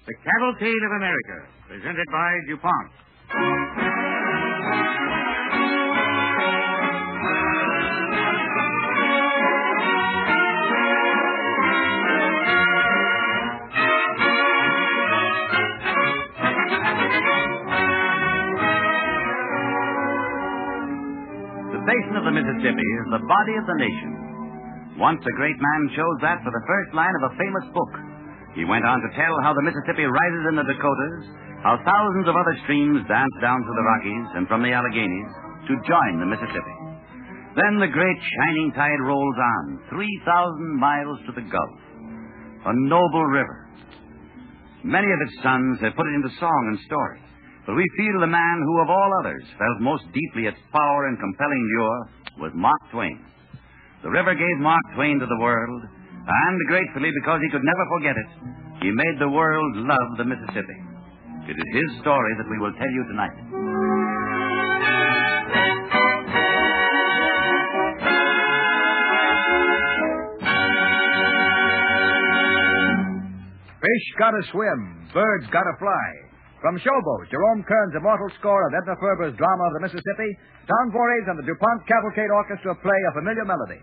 The Cavalcade of America, presented by DuPont. The basin of the Mississippi is the body of the nation. Once a great man chose that for the first line of a famous book. He went on to tell how the Mississippi rises in the Dakotas, how thousands of other streams dance down through the Rockies and from the Alleghenies to join the Mississippi. Then the great shining tide rolls on, 3,000 miles to the Gulf. A noble river. Many of its sons have put it into song and story. But we feel the man who, of all others, felt most deeply its power and compelling lure was Mark Twain. The river gave Mark Twain to the world, and gratefully, because he could never forget it, he made the world love the Mississippi. It is his story that we will tell you tonight. Fish gotta swim, birds gotta fly. From Showboat, Jerome Kern's immortal score of Edna Ferber's drama of the Mississippi, Don Voorhees and the DuPont Cavalcade Orchestra play a familiar melody.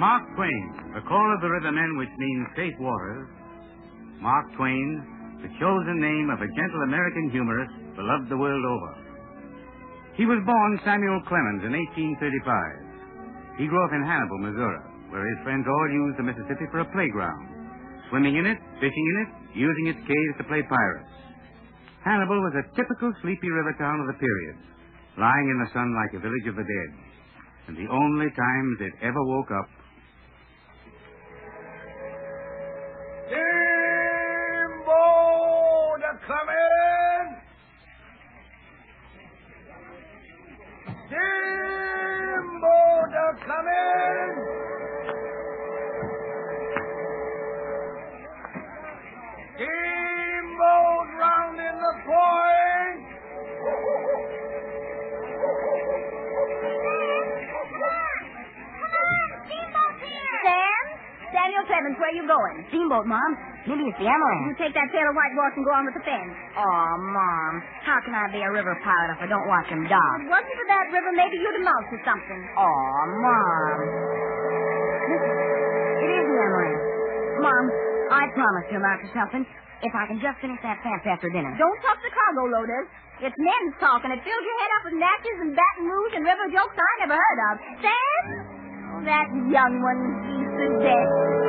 Mark Twain, the call of the rivermen, which means safe waters. Mark Twain, the chosen name of a gentle American humorist beloved the world over. He was born Samuel Clemens in 1835. He grew up in Hannibal, Missouri, where his friends all used the Mississippi for a playground, swimming in it, fishing in it, using its caves to play pirates. Hannibal was a typical sleepy river town of the period, lying in the sun like a village of the dead. And the only times it ever woke up Come in! Steamboat rounding the point! Samuel Clemens, where you going? Steamboat, Mom. Maybe it's the Amaranth. You take that tail of whitewash and go on with the fence. Oh, Mom. How can I be a river pilot if I don't watch them dock? If it wasn't for that river, maybe you'd have melted something. Oh, Mom. It is the Amaranth. Mom, I promised to amount to something if I can just finish that fence after dinner. Don't talk to cargo loaders. It's men's talk, and it fills your head up with matches and Baton Rouge and river jokes I never heard of. Sam? Oh, that young one, he's to death.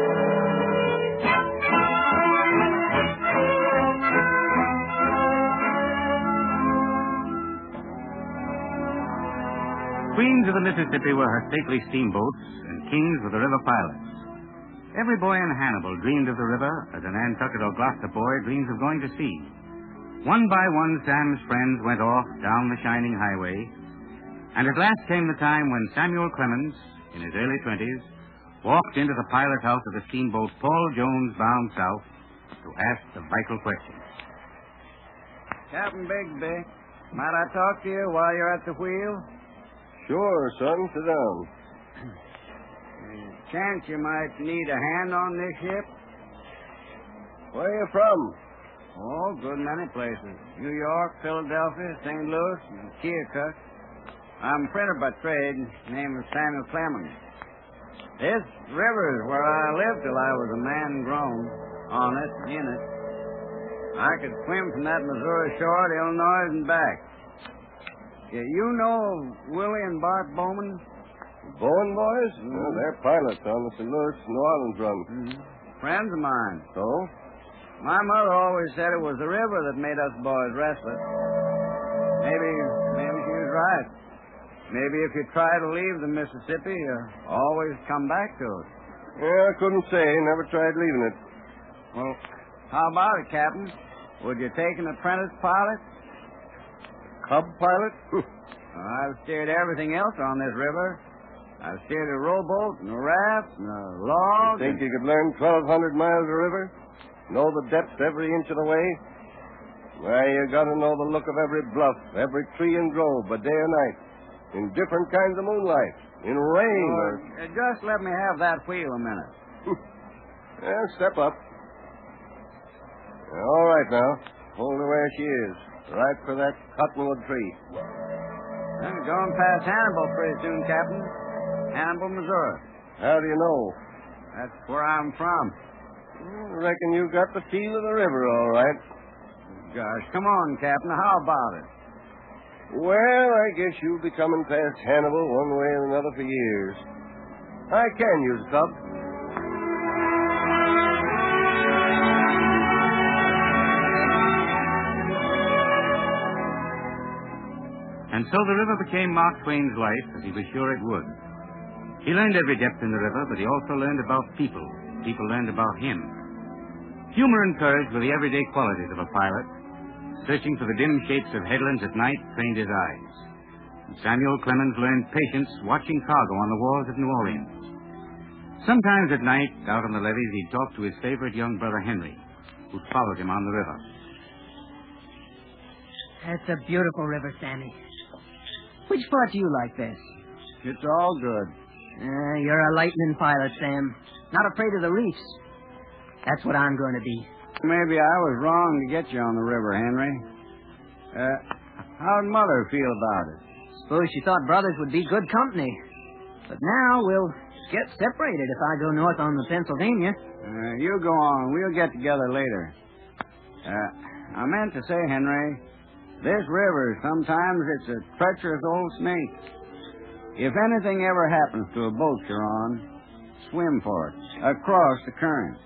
Queens of the Mississippi were her stately steamboats, and kings were the river pilots. Every boy in Hannibal dreamed of the river as a Nantucket or Gloucester boy dreams of going to sea. One by one, Sam's friends went off down the shining highway, and at last came the time when Samuel Clemens, in his early 20s, walked into the pilot house of the steamboat Paul Jones bound south to ask the vital question. Captain Bigsby, might I talk to you while you're at the wheel? Sure, son. Sit down. Chance you might need a hand on this ship? Where are you from? Oh, good many places. New York, Philadelphia, St. Louis, and Keokuk. I'm a printer by trade. Name is Samuel Clemens. This river is where I lived till I was a man grown. On it, in it. I could swim from that Missouri shore to Illinois and back. You know Willie and Bart Bowman? Bowen boys? Mm-hmm. Well, they're pilots on the St. Louis, New Orleans run. Mm-hmm. Friends of mine. So? My mother always said it was the river that made us boys restless. Maybe she was right. Maybe if you try to leave the Mississippi, you always come back to it. Yeah, I couldn't say. Never tried leaving it. Well, how about it, Captain? Would you take an apprentice pilot? Cub pilot? I've steered everything else on this river. I've steered a rowboat and a raft and a log. You think you could learn 1,200 miles of river? Know the depth every inch of the way? Why, you got to know the look of every bluff, every tree and grove, by day or night, in different kinds of moonlight, in rain just let me have that wheel a minute. Yeah, step up. All right now. Hold her where she is. Right for that cottonwood tree. I'm going past Hannibal pretty soon, Captain. Hannibal, Missouri. How do you know? That's where I'm from. I reckon you got the feel of the river, all right. Gosh, come on, Captain. How about it? Well, I guess you'll be coming past Hannibal one way or another for years. I can use a cub. And so the river became Mark Twain's life, as he was sure it would. He learned every depth in the river, but he also learned about people. People learned about him. Humor and courage were the everyday qualities of a pilot. Searching for the dim shapes of headlands at night trained his eyes. And Samuel Clemens learned patience watching cargo on the wharves of New Orleans. Sometimes at night, out on the levees, he'd talk to his favorite young brother, Henry, who followed him on the river. That's a beautiful river, Sammy. Which part do you like best? It's all good. You're a lightning pilot, Sam. Not afraid of the reefs. That's what I'm going to be. Maybe I was wrong to get you on the river, Henry. How'd Mother feel about it? Suppose she thought brothers would be good company. But now we'll get separated if I go north on the Pennsylvania. You go on. We'll get together later. I meant to say, Henry, this river, sometimes it's a treacherous old snake. If anything ever happens to a boat you're on, swim for it, across the current.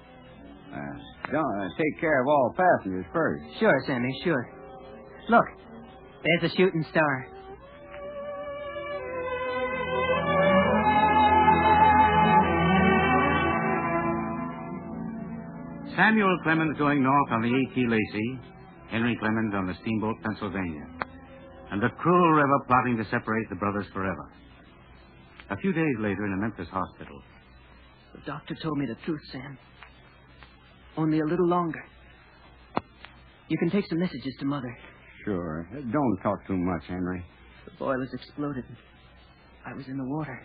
Don't take care of all passengers first. Sure, Sammy, sure. Look, there's a shooting star. Samuel Clemens going north on the A.T. Lacey, Henry Clemens on the steamboat Pennsylvania, and the cruel river plotting to separate the brothers forever. A few days later in a Memphis hospital. The doctor told me the truth, Sam. Only a little longer. You can take some messages to Mother. Sure. Don't talk too much, Henry. The boilers exploded. I was in the water.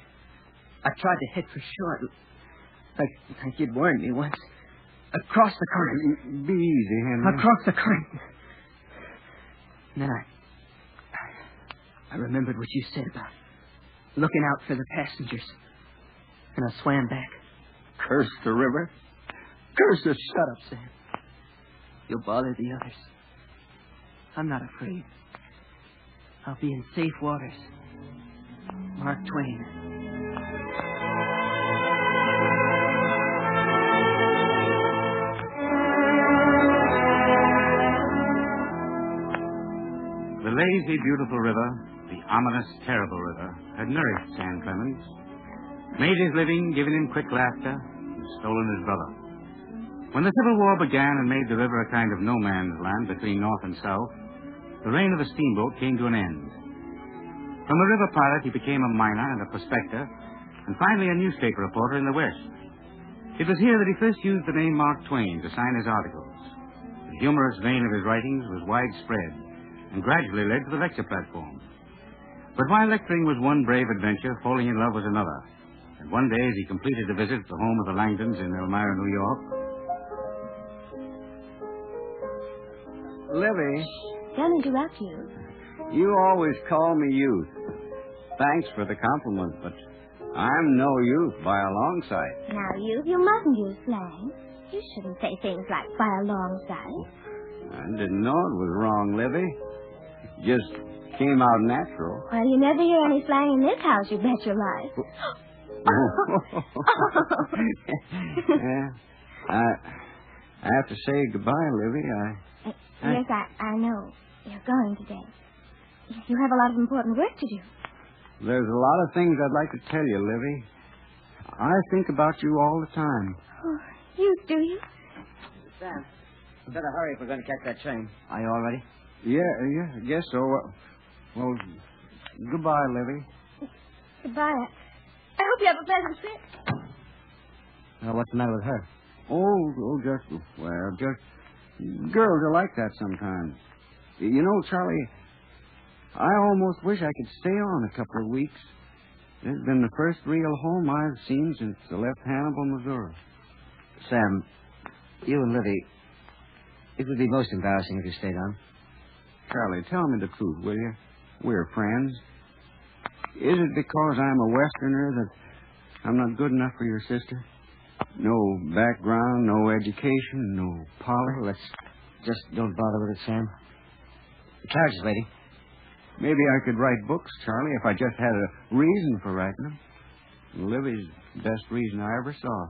I tried to head for shore. Like you'd warned me once. Across the current. Be easy, Henry. Across the current. And then I remembered what you said about looking out for the passengers. And I swam back. Curse the river? Curse it. Shut up, Sam. You'll bother the others. I'm not afraid. I'll be in safe waters. Mark Twain. The lazy, beautiful river, the ominous, terrible river, had nourished Sam Clemens, made his living, given him quick laughter, and stolen his brother. When the Civil War began and made the river a kind of no man's land between north and south, the reign of the steamboat came to an end. From a river pilot, he became a miner and a prospector, and finally a newspaper reporter in the West. It was here that he first used the name Mark Twain to sign his articles. The humorous vein of his writings was widespread and gradually led to the lecture platform. But while lecturing was one brave adventure, falling in love was another. And one day, as he completed a visit to the home of the Langdons in Elmira, New York... Livy, Don't interrupt you. you always call me youth. Thanks for the compliment, but I'm no youth by a long sight. Now, you mustn't use slang. You shouldn't say things like by a long sight. I didn't know it was wrong, Livy. It just came out natural. Well, you never hear any slang in this house, you bet your life. Yeah. I have to say goodbye, Livy. Yes, I know. You're going today. You have a lot of important work to do. There's a lot of things I'd like to tell you, Livy. I think about you all the time. Oh, you do you? Sam, we better hurry if we're going to catch that train. Are you all ready? Yeah, I guess so. Well, goodbye, Livy. Goodbye. I hope you have a pleasant trip. Well, what's the matter with her? Just girls are like that sometimes. You know, Charlie, I almost wish I could stay on a couple of weeks. This has been the first real home I've seen since I left Hannibal, Missouri. Sam, you and Livy, it would be most embarrassing if you stayed on. Charlie, tell me the truth, will you? We're friends. Is it because I'm a Westerner that I'm not good enough for your sister? No background, no education, no polish. Let's just don't bother with it, Sam. The carriage is waiting. Maybe I could write books, Charlie, if I just had a reason for writing them. Livy's the best reason I ever saw.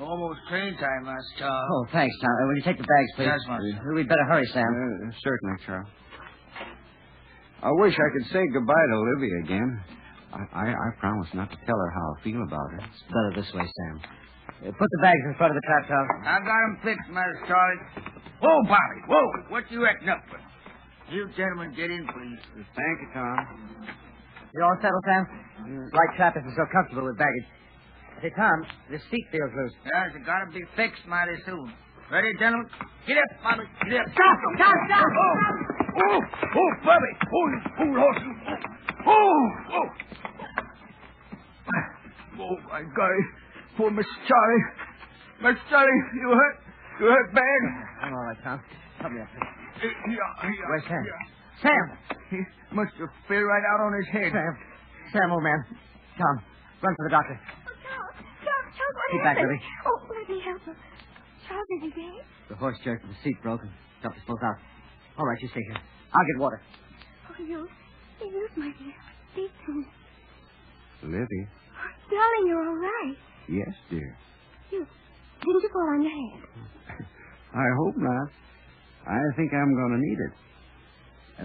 Almost train time, Master Tom. Oh, thanks, Tom. Will you take the bags, please? Yes, Master. We'd better hurry, Sam. Certainly, Charlie. I wish I could say goodbye to Livy again. I promise not to tell her how I feel about her. It's better this way, Sam. Put the bags in front of the trap, Tom. I got 'em fixed, Master Charlie. Whoa, Bobby, whoa. What you acting up for? You gentlemen get in, please. Thank you, Tom. You all settled, Sam? Light trap isn't so comfortable with baggage. Say, Tom, this seat feels loose. Yes, it gotta be fixed mighty soon. Ready, gentlemen? Get up, Bobby. Get up. Stop! Oh, Bobby. Hold horses. Oh. Oh, my God. Poor Miss Charlie. Miss Charlie, you hurt? You hurt bad? I'm all right, Tom. Help me up. Yeah. Where's Sam? Yeah. Sam! He must have fell right out on his head. Sam, old man. Tom, run for the doctor. Charles, what Keep back, happened? Libby. Oh, let me help him. Charles, is he dead? The horse jerked and the seat broke and dumped us both out. All right, you stay here. I'll get water. Oh, you, my dear. Speak to me. Livy? Darling, you're all right. Yes, dear. Didn't you fall on your head? I hope not. I think I'm going to need it.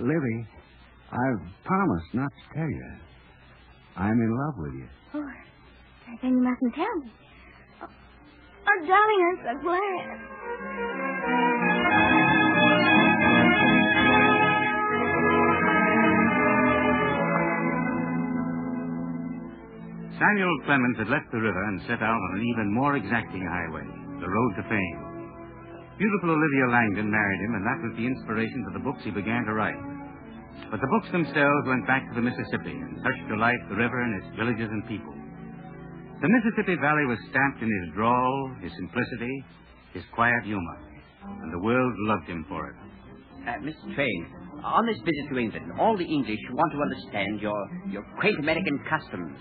Livy, I've promised not to tell you. I'm in love with you. Oh, then you mustn't tell me. Oh, darling, I'm so glad. Samuel Clemens had left the river and set out on an even more exacting highway, the road to fame. Beautiful Olivia Langdon married him, and that was the inspiration for the books he began to write. But the books themselves went back to the Mississippi and touched to life the river and its villages and people. The Mississippi Valley was stamped in his drawl, his simplicity, his quiet humor, and the world loved him for it. Mr. Twain, on this visit to England, all the English want to understand your quaint American customs.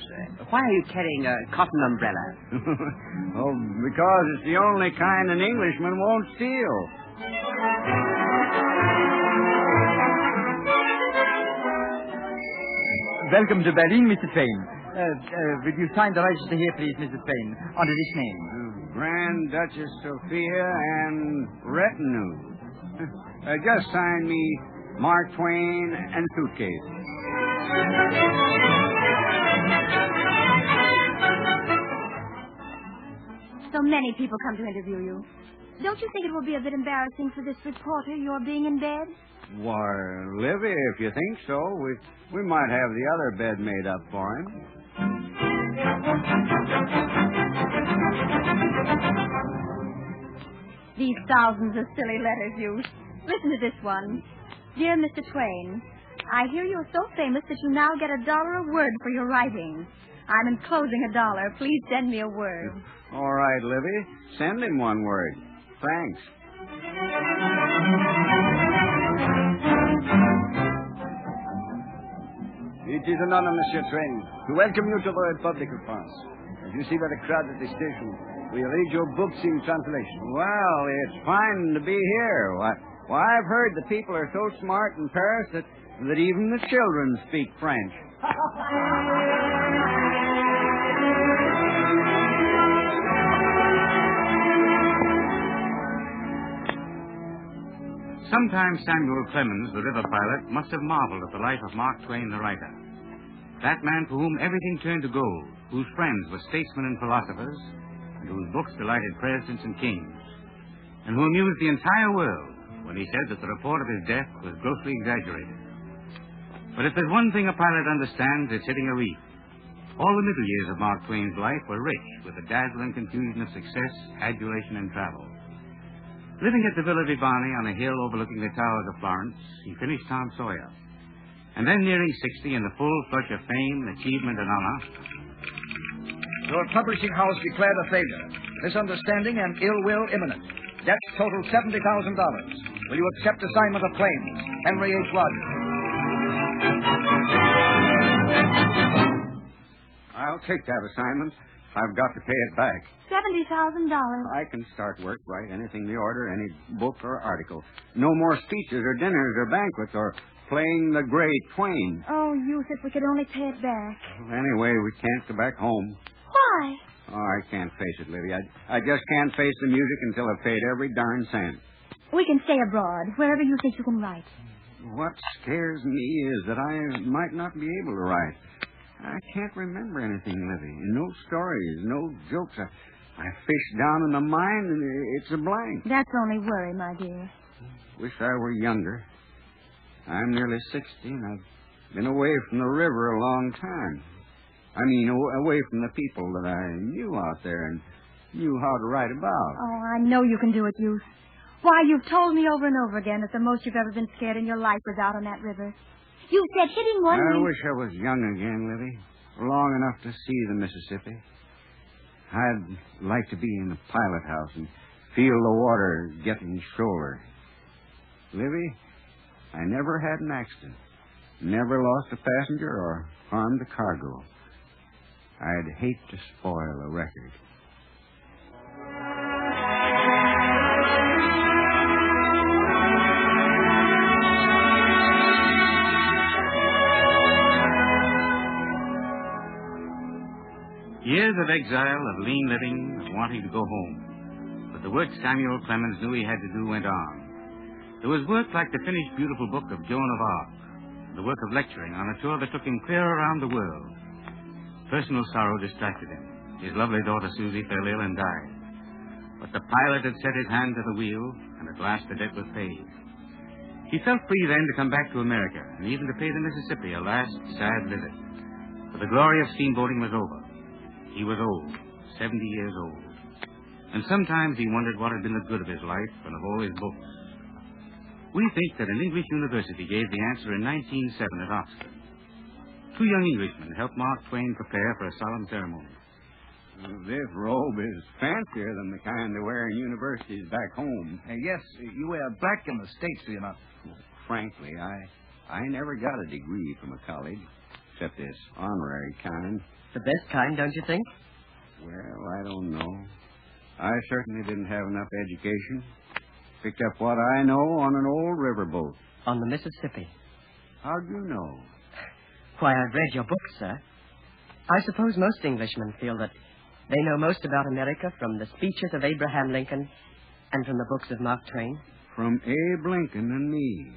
Why are you carrying a cotton umbrella? Oh, because it's the only kind an Englishman won't steal. Welcome to Berlin, Mr. Twain. Will you sign the register here, please, Mr. Twain, under this name? Grand Duchess Sophia and retinue. Just sign me Mark Twain and suitcase. So many people come to interview you. Don't you think it will be a bit embarrassing for this reporter, your being in bed? Why, Livy, if you think so, we might have the other bed made up for him. These thousands of silly letters, you. Listen to this one. Dear Mr. Twain, I hear you are so famous that you now get $1 a word for your writing. I'm enclosing $1. Please send me a word. All right, Livy. Send him one word. Thanks. It is an honor, Monsieur Twain, to welcome you to the Republic of France. As you see by the crowd at the station, we read your books in translation. Well, it's fine to be here. Why, I've heard the people are so smart in Paris that even the children speak French. Sometimes Samuel Clemens, the river pilot, must have marveled at the life of Mark Twain, the writer. That man for whom everything turned to gold, whose friends were statesmen and philosophers, and whose books delighted presidents and kings, and who amused the entire world when he said that the report of his death was grossly exaggerated. But if there's one thing a pilot understands, it's hitting a reef. All the middle years of Mark Twain's life were rich with the dazzling confusion of success, adulation, and travel. Living at the Villa di Bani on a hill overlooking the towers of Florence, he finished Tom Sawyer. And then, nearing 60, in the full flush of fame, achievement, and honor, your publishing house declared a failure. Misunderstanding and ill will imminent. Debts total $70,000. Will you accept assignment of claims? Henry H. Rogers. I'll take that assignment. I've got to pay it back. $70,000. I can start work, write anything they order, any book or article. No more speeches or dinners or banquets or playing the great Twain. Oh, Youth, if we could only pay it back. Anyway, we can't go back home. Why? Oh, I can't face it, Livy. I just can't face the music until I've paid every darn cent. We can stay abroad, wherever you think you can write. What scares me is that I might not be able to write. I can't remember anything, Livy. No stories, no jokes. I fish down in the mind, and it's a blank. That's only worry, my dear. Wish I were younger. I'm nearly 60, and I've been away from the river a long time. I mean, away from the people that I knew out there and knew how to write about. Oh, I know you can do it, Youth. Why, you've told me over and over again that the most you've ever been scared in your life was out on that river. You said hitting one... I wish I was young again, Livy. Long enough to see the Mississippi. I'd like to be in the pilot house and feel the water getting shoaler. Livy, I never had an accident. Never lost a passenger or harmed a cargo. I'd hate to spoil a record. Years of exile, of lean living, of wanting to go home. But the work Samuel Clemens knew he had to do went on. There was work like the finished beautiful book of Joan of Arc, the work of lecturing on a tour that took him clear around the world. Personal sorrow distracted him. His lovely daughter Susie fell ill and died. But the pilot had set his hand to the wheel, and at last the debt was paid. He felt free then to come back to America, and even to pay the Mississippi a last sad visit. For the glory of steamboating was over. He was old, 70 years old. And sometimes he wondered what had been the good of his life and of all his books. We think that an English university gave the answer in 1907 at Oxford. 2 young Englishmen helped Mark Twain prepare for a solemn ceremony. This robe is fancier than the kind they wear in universities back home. Yes, you wear black in the States, do you not? Frankly, I never got a degree from a college, except this honorary kind. The best kind, don't you think? Well, I don't know. I certainly didn't have enough education. Picked up what I know on an old riverboat. On the Mississippi. How'd you know? Why, I've read your books, sir. I suppose most Englishmen feel that they know most about America from the speeches of Abraham Lincoln and from the books of Mark Twain. From Abe Lincoln and me.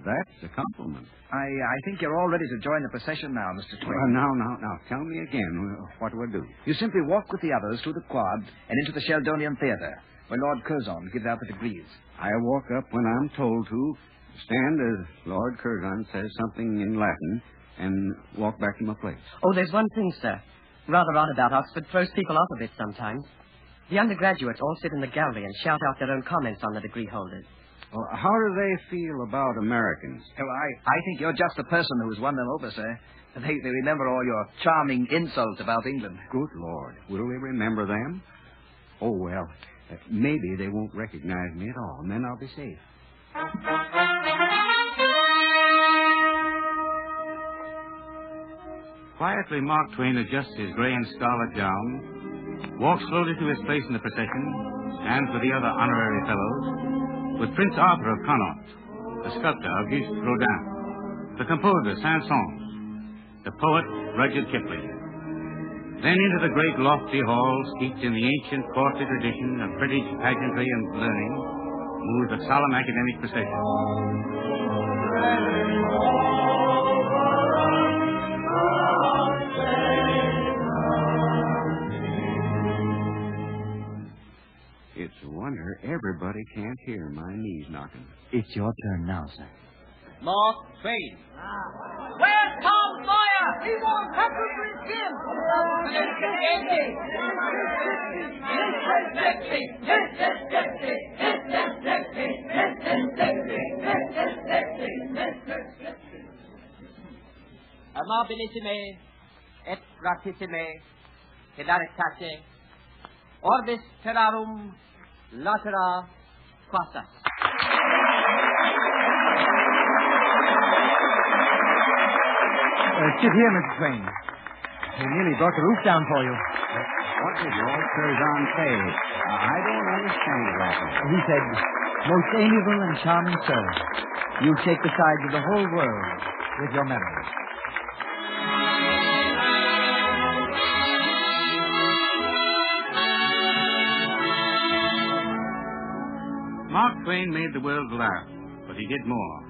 That's a compliment. I think you're all ready to join the procession now, Mr. Twain. Now, tell me again. What do I do? You simply walk with the others through the quad and into the Sheldonian Theatre, where Lord Curzon gives out the degrees. I walk up when I'm told to, stand as Lord Curzon says something in Latin, and walk back to my place. Oh, there's one thing, sir. Rather odd about Oxford, throws people off a bit sometimes. The undergraduates all sit in the gallery and shout out their own comments on the degree holders. Well, how do they feel about Americans? Well, I think you're just the person who's won them over, sir. They remember all your charming insults about England. Good Lord. Will they remember them? Oh, well, maybe they won't recognize me at all, and then I'll be safe. Quietly, Mark Twain adjusts his gray and scarlet gown, walks slowly to his place in the procession, stands with the other honorary fellows, with Prince Arthur of Connaught, the sculptor Auguste Rodin, the composer Saint-Saëns, the poet Rudyard Kipling. Then into the great lofty hall, steeped in the ancient courtly tradition of British pageantry and learning, moves the solemn academic procession. It's a wonder everybody can't hear my knees knocking. It's your turn now, sir. Mark Twain. Where's Tom Sawyer? He won't come to him. Amabilissime et gratissime hilaritate orbis terrarum latera quasas. Sit here, Mr. Twain. We nearly brought the roof down for you. What did Lord Curzon say? I don't understand exactly. He said, most amiable and charming sir, you shake the sides of the whole world with your memory. Mark Twain made the world laugh, but he did more.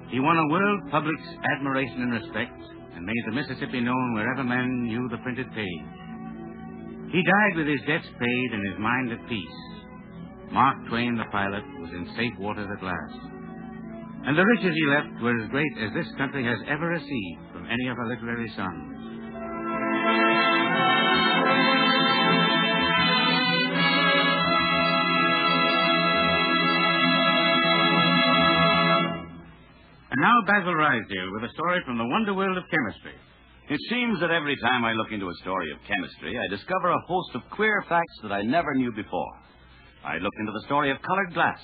He won a world public's admiration and respect and made the Mississippi known wherever men knew the printed page. He died with his debts paid and his mind at peace. Mark Twain, the pilot, was in safe waters at last. And the riches he left were as great as this country has ever received from any of her literary sons. And now Basil Rysdale with a story from the wonder world of chemistry. It seems that every time I look into a story of chemistry, I discover a host of queer facts that I never knew before. I looked into the story of colored glass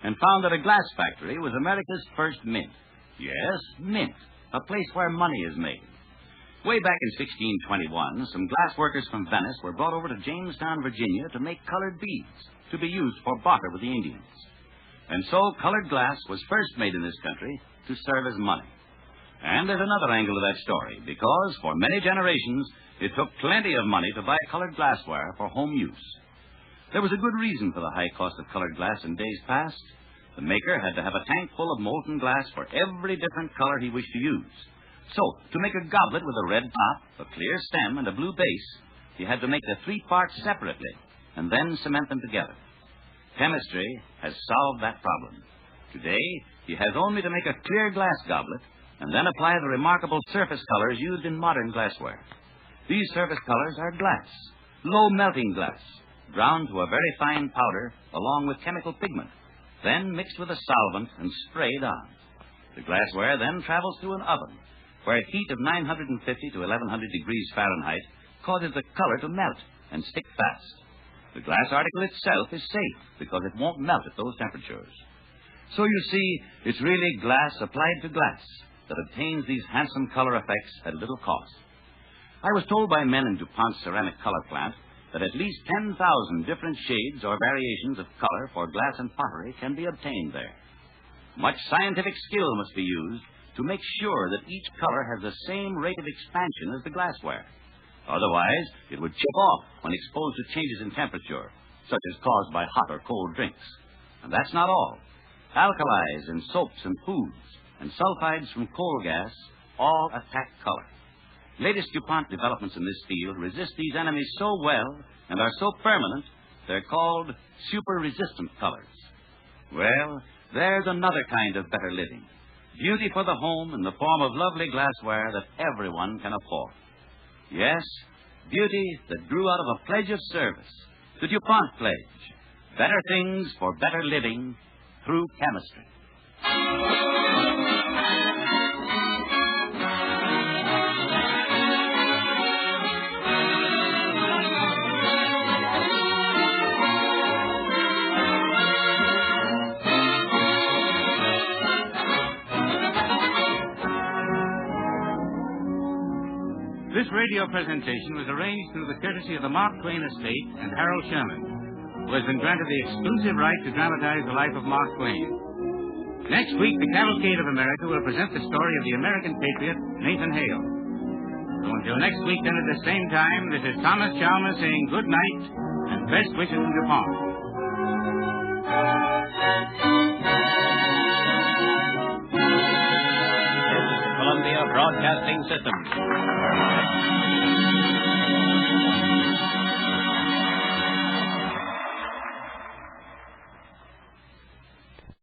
and found that a glass factory was America's first mint. Yes, mint, a place where money is made. Way back in 1621, some glass workers from Venice were brought over to Jamestown, Virginia to make colored beads to be used for barter with the Indians. And so colored glass was first made in this country to serve as money. And there's another angle to that story, because for many generations, it took plenty of money to buy colored glassware for home use. There was a good reason for the high cost of colored glass in days past. The maker had to have a tank full of molten glass for every different color he wished to use. So, to make a goblet with a red top, a clear stem, and a blue base, he had to make the three parts separately, and then cement them together. Chemistry has solved that problem. Today, he has only to make a clear glass goblet and then apply the remarkable surface colors used in modern glassware. These surface colors are glass, low-melting glass, ground to a very fine powder along with chemical pigment, then mixed with a solvent and sprayed on. The glassware then travels through an oven, where heat of 950 to 1100 degrees Fahrenheit causes the color to melt and stick fast. The glass article itself is safe because it won't melt at those temperatures. So you see, it's really glass applied to glass that obtains these handsome color effects at little cost. I was told by men in DuPont's ceramic color plant that at least 10,000 different shades or variations of color for glass and pottery can be obtained there. Much scientific skill must be used to make sure that each color has the same rate of expansion as the glassware. Otherwise, it would chip off when exposed to changes in temperature, such as caused by hot or cold drinks. And that's not all. Alkalis in soaps and foods, and sulfides from coal gas all attack color. Latest DuPont developments in this field resist these enemies so well and are so permanent, they're called super-resistant colors. Well, there's another kind of better living. Beauty for the home in the form of lovely glassware that everyone can afford. Yes, beauty that grew out of a pledge of service, the DuPont pledge. Better things for better living through chemistry. This radio presentation was arranged through the courtesy of the Mark Twain Estate and Harold Sherman, who has been granted the exclusive right to dramatize the life of Mark Twain. Next week, the Cavalcade of America will present the story of the American patriot, Nathan Hale. So until next week, then at the same time, this is Thomas Chalmers saying good night and best wishes from DuPont. This is the Columbia Broadcasting System.